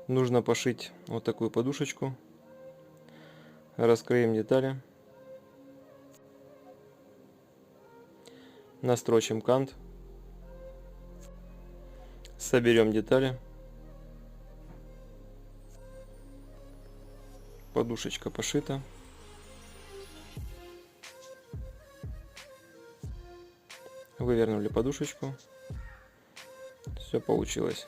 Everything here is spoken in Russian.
Нужно пошить вот такую подушечку. Раскроим детали. Настрочим кант. Соберем детали. Подушечка пошита. Вывернули подушечку. Все получилось.